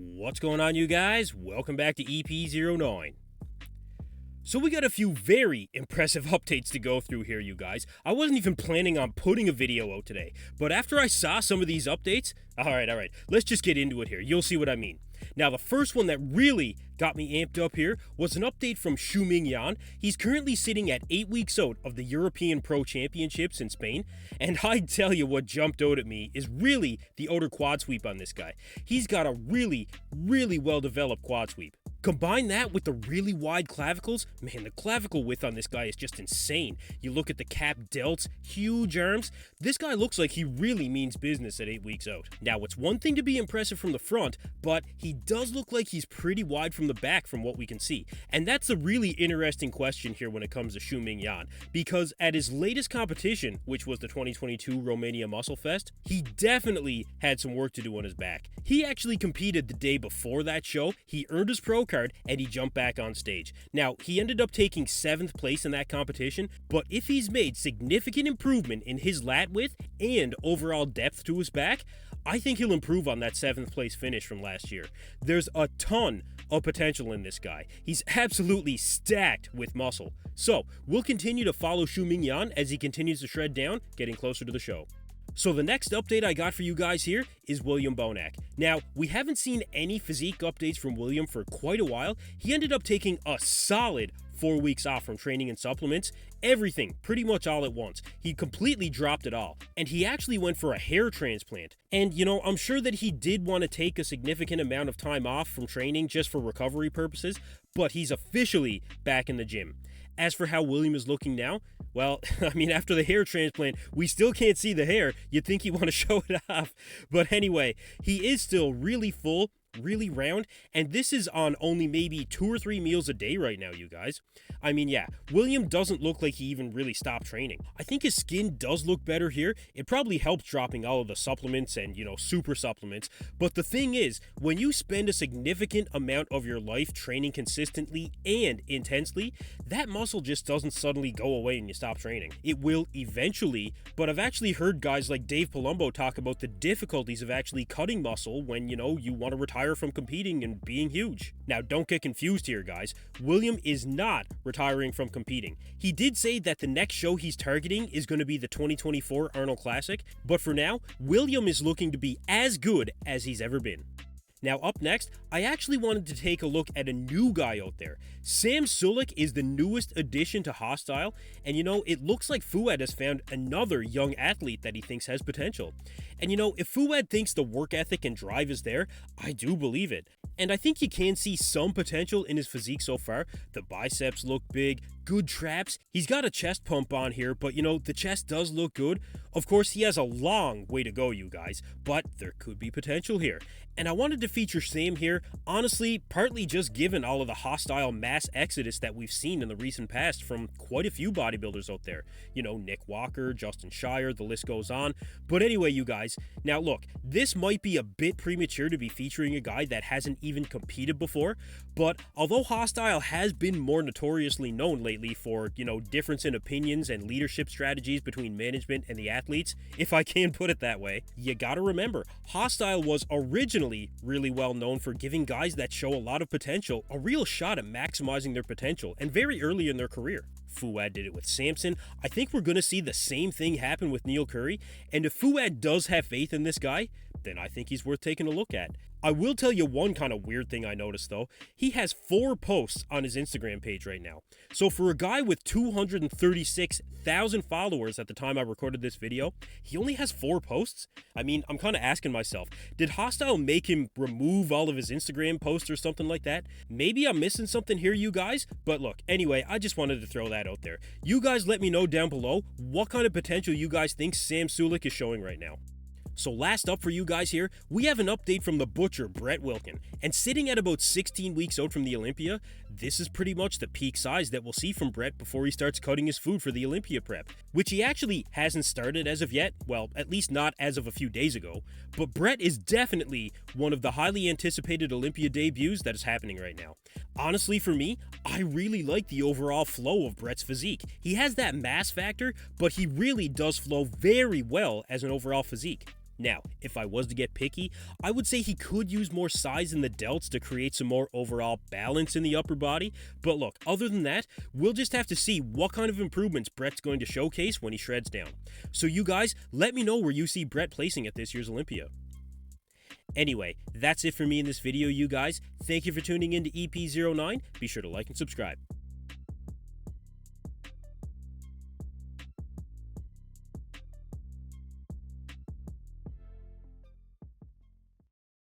What's going on, you guys? Welcome back to EP09. So we got a few very impressive updates to go through here, you guys. I wasn't even planning on putting a video out today, but after I saw some of these updates, alright, let's just get into it here. You'll see what I mean. Now, the first one that really got me amped up here was an update from Shouming Yan. He's currently sitting at 8 weeks out of the European Pro Championships in Spain, and I tell you what jumped out at me is really the outer quad sweep on this guy. He's got a really well-developed quad sweep. Combine that with the really wide clavicles, man, the clavicle width on this guy is just insane. You look at the cap delts, huge arms. This guy looks like he really means business at 8 weeks out. Now, it's one thing to be impressive from the front, but he does look like he's pretty wide from the back from what we can see. And that's the really interesting question here when it comes to Shouming Yan, because at his latest competition, which was the 2022 Romania Muscle Fest, he definitely had some work to do on his back. He actually competed the day before that show, he earned his pro card, and he jumped back on stage. Now, he ended up taking 7th place in that competition, but if he's made significant improvement in his lat width and overall depth to his back, I think he'll improve on that 7th place finish from last year. There's a ton of potential in this guy. He's absolutely stacked with muscle. So, we'll continue to follow Shouming Yan as he continues to shred down, getting closer to the show. So the next update I got for you guys here is William Bonac. Now, we haven't seen any physique updates from William for quite a while. He ended up taking a solid 4 weeks off from training and supplements, everything pretty much all at once. He completely dropped it all, and he actually went for a hair transplant. And you know, I'm sure that he did want to take a significant amount of time off from training just for recovery purposes, but he's officially back in the gym. As for how William is looking now, well, I mean, after the hair transplant, we still can't see the hair. You'd think he'd want to show it off. But anyway, he is still really full, really round, and this is on only maybe 2 or 3 meals a day right now, you guys. I mean, yeah, William doesn't look like he even really stopped training. I think his skin does look better here. It probably helps dropping all of the supplements and, you know, super supplements. But the thing is, when you spend a significant amount of your life training consistently and intensely, that muscle just doesn't suddenly go away and you stop training. It will eventually, but I've actually heard guys like Dave Palumbo talk about the difficulties of actually cutting muscle when, you know, you want to retire from competing and being huge. Now, don't get confused here, guys. William is not retiring from competing. He did say that the next show he's targeting is going to be the 2024 Arnold Classic, but for now, William is looking to be as good as he's ever been. Now, up next, I actually wanted to take a look at a new guy out there. Sam Sulak is the newest addition to Hosstile, and you know, it looks like Fouad has found another young athlete that he thinks has potential. And you know, if Fouad thinks the work ethic and drive is there, I do believe it. And I think you can see some potential in his physique so far. The biceps look big, good traps. He's got a chest pump on here, but you know, the chest does look good. Of course, he has a long way to go, you guys, but there could be potential here. And I wanted to feature Sam here, honestly, partly just given all of the Hosstile mass exodus that we've seen in the recent past from quite a few bodybuilders out there. You know, Nick Walker, Justin Shire, the list goes on. But anyway, you guys, now look, this might be a bit premature to be featuring a guy that hasn't even competed before, but although Hosstile has been more notoriously known lately for, you know, difference in opinions and leadership strategies between management and the athletes, if I can put it that way, you gotta remember, Hosstile was originally really well known for giving guys that show a lot of potential a real shot at maximizing their potential, and very early in their career. Fouad did it with Samson. I think we're going to see the same thing happen with Neil Curry, and if Fouad does have faith in this guy, then I think he's worth taking a look at. I will tell you one kind of weird thing I noticed though. He has 4 posts on his Instagram page right now. So for a guy with 236,000 followers at the time I recorded this video, he only has 4 posts? I mean, I'm kind of asking myself, did Hosstile make him remove all of his Instagram posts or something like that? Maybe I'm missing something here, you guys, but look, anyway, I just wanted to throw that out there. You guys let me know down below what kind of potential you guys think Sam Sulak is showing right now. So last up for you guys here, we have an update from the butcher, Brett Wilkin. And sitting at about 16 weeks out from the Olympia, this is pretty much the peak size that we'll see from Brett before he starts cutting his food for the Olympia prep, which he actually hasn't started as of yet, well, at least not as of a few days ago. But Brett is definitely one of the highly anticipated Olympia debuts that is happening right now. Honestly, for me, I really like the overall flow of Brett's physique. He has that mass factor, but he really does flow very well as an overall physique. Now, if I was to get picky, I would say he could use more size in the delts to create some more overall balance in the upper body, but look, other than that, we'll just have to see what kind of improvements Brett's going to showcase when he shreds down. So you guys, let me know where you see Brett placing at this year's Olympia. Anyway, that's it for me in this video, you guys. Thank you for tuning in to EP09. Be sure to like and subscribe.